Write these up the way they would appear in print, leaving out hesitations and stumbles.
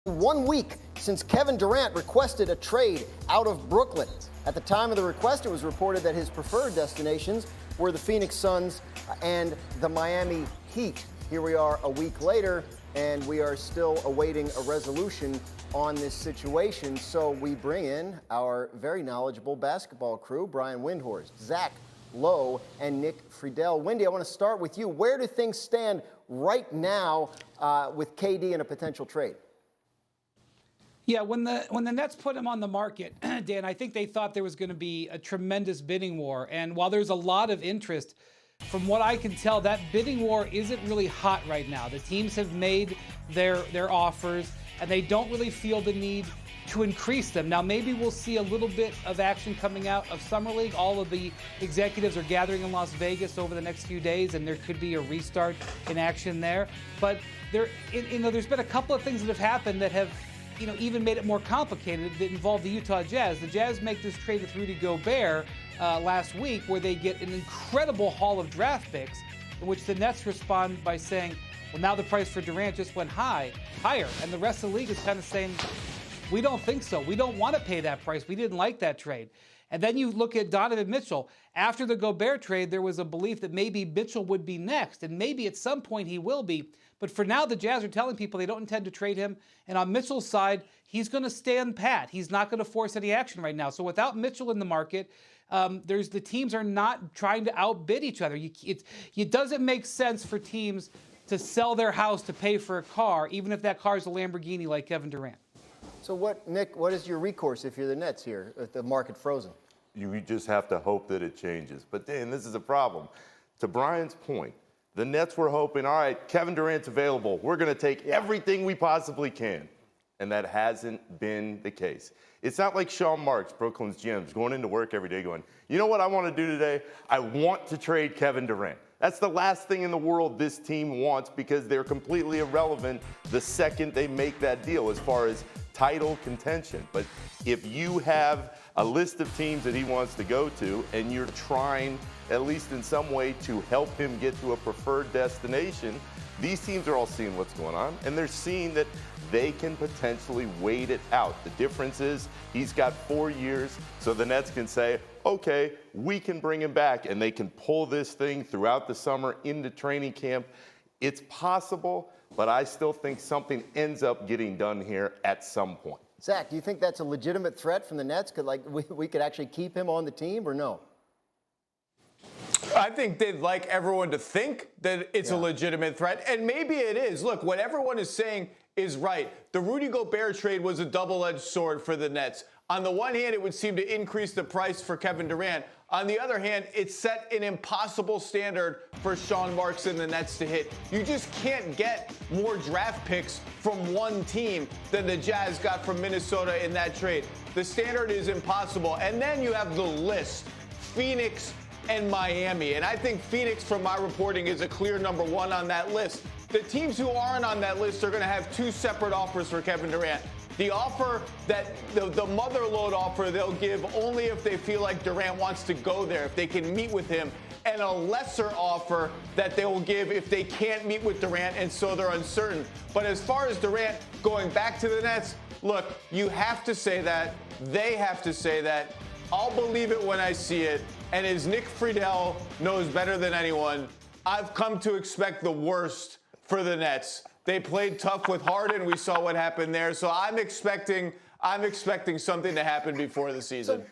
1 week since Kevin Durant requested a trade out of Brooklyn. At the time of the request, it was reported that his preferred destinations were the Phoenix Suns and the Miami Heat. Here we are a week later, and we are still awaiting a resolution on this situation. So we bring in our very knowledgeable basketball crew, Brian Windhorst, Zach Lowe, and Nick Friedel. Wendy, I want to start with you. Where do things stand right now with KD and a potential trade? Yeah, when the Nets put him on the market, Dan, I think they thought there was going to be a tremendous bidding war. And while there's a lot of interest, from what I can tell, that bidding war isn't really hot right now. The teams have made their offers, and they don't really feel the need to increase them. Now, maybe we'll see a little bit of action coming out of Summer League. All of the executives are gathering in Las Vegas over the next few days, and there could be a restart in action there. But there's been a couple of things that have happened that have even made it more complicated that involve the Utah Jazz. The Jazz make this trade with Rudy Gobert last week where they get an incredible haul of draft picks, in which the Nets respond by saying, well, now the price for Durant just went higher. And the rest of the league is kind of saying, we don't think so. We don't want to pay that price. We didn't like that trade. And then you look at Donovan Mitchell. After the Gobert trade, there was a belief that maybe Mitchell would be next, and maybe at some point he will be. But for now, the Jazz are telling people they don't intend to trade him. And on Mitchell's side, he's going to stand pat. He's not going to force any action right now. So without Mitchell in the market, the teams are not trying to outbid each other. It doesn't make sense for teams to sell their house to pay for a car, even if that car is a Lamborghini like Kevin Durant. So Nick, what is your recourse if you're the Nets here with the market frozen? You just have to hope that it changes. But Dan, this is a problem. To Brian's point, the Nets were hoping, all right, Kevin Durant's available. We're going to take everything we possibly can. And that hasn't been the case. It's not like Sean Marks, Brooklyn's GM, going into work every day going, you know what I want to do today? I want to trade Kevin Durant. That's the last thing in the world this team wants because they're completely irrelevant the second they make that deal as far as title contention. But if you have a list of teams that he wants to go to and you're trying, at least in some way, to help him get to a preferred destination, these teams are all seeing what's going on, and they're seeing that they can potentially wait it out. The difference is he's got 4 years, so the Nets can say, okay, we can bring him back, and they can pull this thing throughout the summer into training camp. It's possible, but I still think something ends up getting done here at some point. Zach, do you think that's a legitimate threat from the Nets? We could actually keep him on the team or no? I think they'd like everyone to think that it's a legitimate threat, and maybe it is. Look, what everyone is saying is right. The Rudy Gobert trade was a double-edged sword for the Nets. On the one hand, it would seem to increase the price for Kevin Durant. On the other hand, it set an impossible standard for Sean Marks and the Nets to hit. You just can't get more draft picks from one team than the Jazz got from Minnesota in that trade. The standard is impossible. And then you have the list, Phoenix and Miami. And I think Phoenix, from my reporting, is a clear number one on that list. The teams who aren't on that list are going to have two separate offers for Kevin Durant. The offer that the mother load offer they'll give only if they feel like Durant wants to go there, if they can meet with him, and a lesser offer that they will give if they can't meet with Durant and so they're uncertain. But as far as Durant going back to the Nets, look, you have to say that. They have to say that. I'll believe it when I see it. And as Nick Friedel knows better than anyone, I've come to expect the worst for the Nets. They played tough with Harden. We saw what happened there. So I'm expecting something to happen before the season.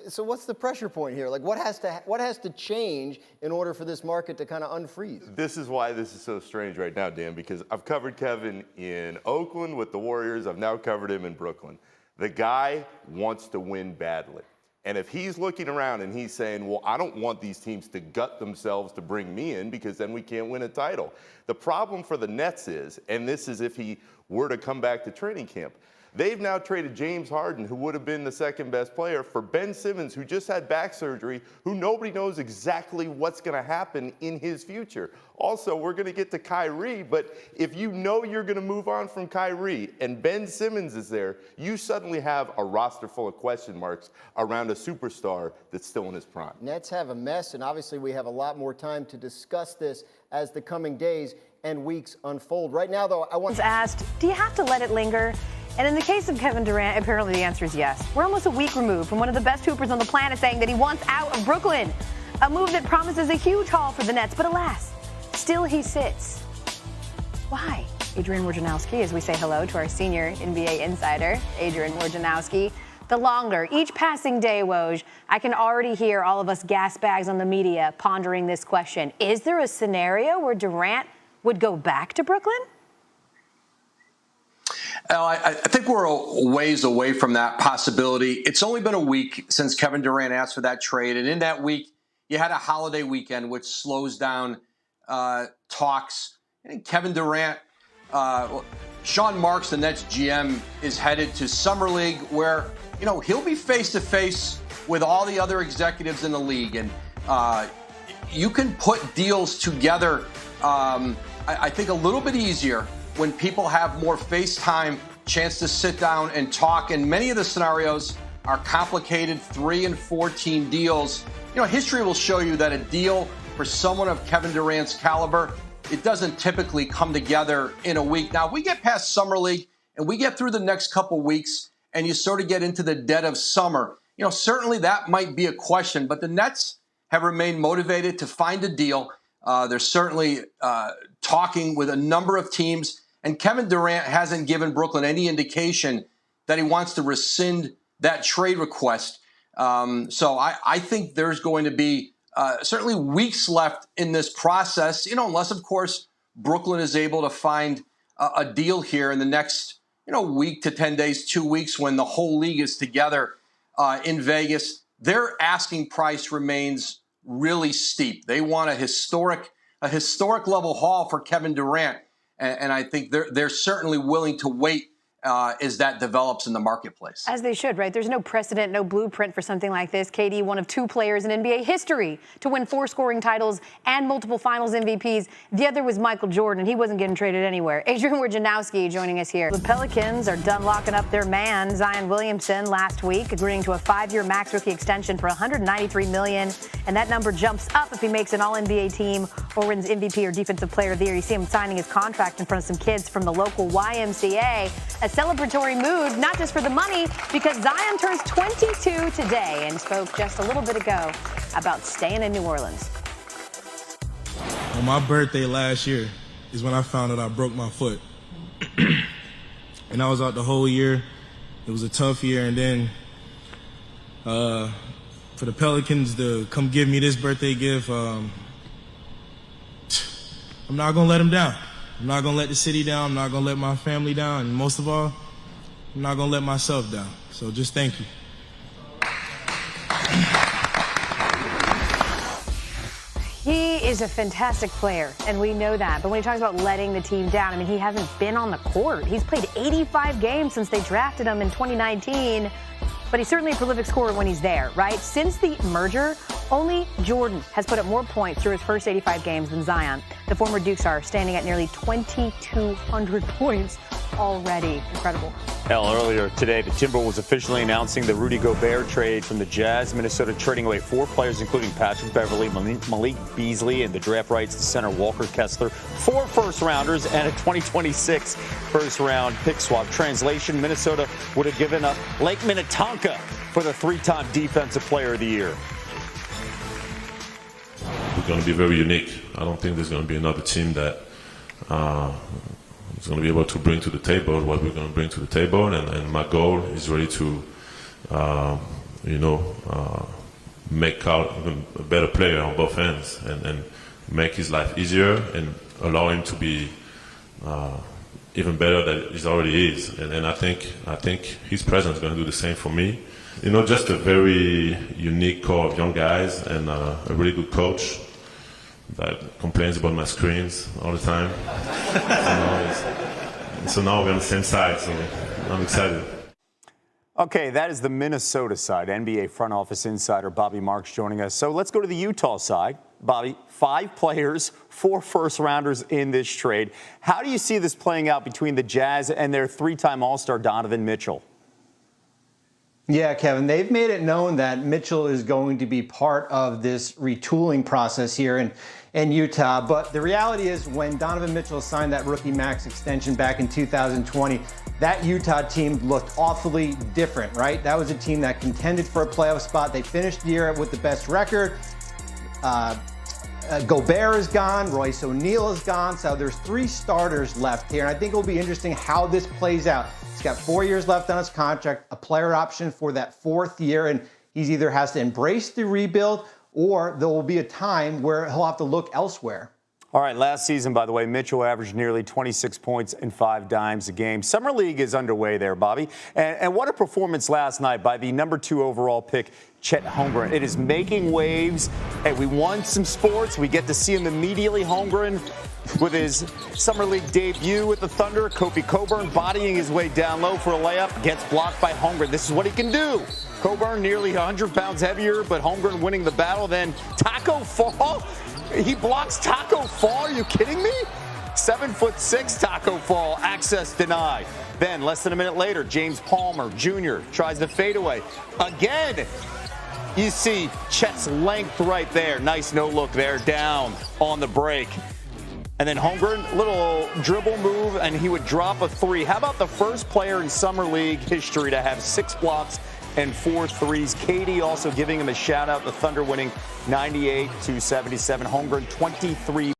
So what's the pressure point here? Like, what has to change in order for this market to kind of unfreeze? This is why this is so strange right now, Dan, because I've covered Kevin in Oakland with the Warriors. I've now covered him in Brooklyn. The guy wants to win badly. And if he's looking around and he's saying, well, I don't want these teams to gut themselves to bring me in because then we can't win a title. The problem for the Nets is, and this is if he were to come back to training camp, they've now traded James Harden, who would have been the second best player, for Ben Simmons, who just had back surgery, who nobody knows exactly what's going to happen in his future. Also, we're going to get to Kyrie, but if you know you're going to move on from Kyrie and Ben Simmons is there, you suddenly have a roster full of question marks around a superstar that's still in his prime. Nets have a mess, and obviously we have a lot more time to discuss this as the coming days and weeks unfold. Right now, though, I want to asked, do you have to let it linger? And in the case of Kevin Durant, apparently the answer is yes. We're almost a week removed from one of the best hoopers on the planet saying that he wants out of Brooklyn. A move that promises a huge haul for the Nets, but alas, still he sits. Why? Adrian Wojnarowski, as we say hello to our senior NBA insider, Adrian Wojnarowski. The longer, each passing day, Woj, I can already hear all of us gas bags on the media pondering this question. Is there a scenario where Durant would go back to Brooklyn? I think we're a ways away from that possibility. It's only been a week since Kevin Durant asked for that trade. And in that week, you had a holiday weekend, which slows down talks. And Kevin Durant, Sean Marks, the Nets GM, is headed to Summer League where, he'll be face-to-face with all the other executives in the league. And you can put deals together, I think, a little bit easier when people have more face time, chance to sit down and talk. And many of the scenarios are complicated 3 and 4 team deals. History will show you that a deal for someone of Kevin Durant's caliber, it doesn't typically come together in a week. Now, if we get past Summer League and we get through the next couple weeks and you sort of get into the dead of summer, certainly that might be a question. But the Nets have remained motivated to find a deal. They're certainly talking with a number of teams. And Kevin Durant hasn't given Brooklyn any indication that he wants to rescind that trade request. So I think there's going to be certainly weeks left in this process, unless, of course, Brooklyn is able to find a deal here in the next, week to 10 days, 2 weeks, when the whole league is together in Vegas. Their asking price remains really steep. They want a historic level haul for Kevin Durant. And I think they're certainly willing to wait as that develops in the marketplace. As they should, right? There's no precedent, no blueprint for something like this. KD, one of 2 players in NBA history to win 4 scoring titles and multiple finals MVPs. The other was Michael Jordan. He wasn't getting traded anywhere. Adrian Wojnarowski joining us here. The Pelicans are done locking up their man, Zion Williamson, last week, agreeing to a 5-year max rookie extension for $193 million. And that number jumps up if he makes an All-NBA team or wins MVP or Defensive Player of the Year. You see him signing his contract in front of some kids from the local YMCA. A celebratory move, not just for the money, because Zion turns 22 today and spoke just a little bit ago about staying in New Orleans. On my birthday last year is when I found out I broke my foot. And I was out the whole year. It was a tough year. And then for the Pelicans to come give me this birthday gift, I'm not going to let them down. I'm not going to let the city down. I'm not going to let my family down. And most of all, I'm not going to let myself down. So just thank you. He is a fantastic player, and we know that. But when he talks about letting the team down, I mean, he hasn't been on the court. He's played 85 games since they drafted him in 2019. But he's certainly a prolific scorer when he's there, right? Since the merger, only Jordan has put up more points through his first 85 games than Zion. The former Duke star standing at nearly 2,200 points already. Incredible. Earlier today, the Timberwolves officially announcing the Rudy Gobert trade from the Jazz. Minnesota trading away 4 players, including Patrick Beverley, Malik Beasley, and the draft rights to center Walker Kessler. 4 first-rounders and a 2026 first-round pick swap. Translation, Minnesota would have given up Lake Minnetonka for the 3-time Defensive Player of the Year. We're going to be very unique. I don't think there's going to be another team that is going to be able to bring to the table what we're going to bring to the table. And my goal is really to, make out a better player on both ends and make his life easier and allow him to be even better than he already is. And I think his presence is going to do the same for me. Just a very unique core of young guys and a really good coach that complains about my screens all the time. So now we're on the same side, so I'm excited. Okay, that is the Minnesota side. NBA front office insider Bobby Marks joining us. So let's go to the Utah side. Bobby, 5 players, 4 first-rounders in this trade. How do you see this playing out between the Jazz and their 3-time All-Star Donovan Mitchell? Yeah, Kevin, they've made it known that Mitchell is going to be part of this retooling process here in Utah. But the reality is when Donovan Mitchell signed that rookie max extension back in 2020, that Utah team looked awfully different, right? That was a team that contended for a playoff spot. They finished the year with the best record. Gobert is gone, Royce O'Neal is gone, so there's 3 starters left here, and I think it'll be interesting how this plays out. He's got 4 years left on his contract, a player option for that 4th year, and he's either has to embrace the rebuild or there will be a time where he'll have to look elsewhere. All right, last season, by the way, Mitchell averaged nearly 26 points and 5 dimes a game. Summer League is underway there, Bobby. And what a performance last night by the number 2 overall pick, Chet Holmgren. It is making waves, and we won some sports. We get to see him immediately, Holmgren, with his Summer League debut with the Thunder. Kofi Cockburn bodying his way down low for a layup, gets blocked by Holmgren. This is what he can do. Cockburn nearly 100 pounds heavier, but Holmgren winning the battle. Then Taco Fall. He blocks Taco Fall. Are you kidding me? 7'6" Taco Fall. Access denied. Then, less than a minute later, James Palmer Jr. tries the fadeaway. Again, you see Chet's length right there. Nice no look there, down on the break. And then Holmgren, little dribble move, and he would drop a 3. How about the first player in Summer League history to have 6 blocks and 4 threes? Katie also giving him a shout out. The Thunder winning 98-77. Holmgren 23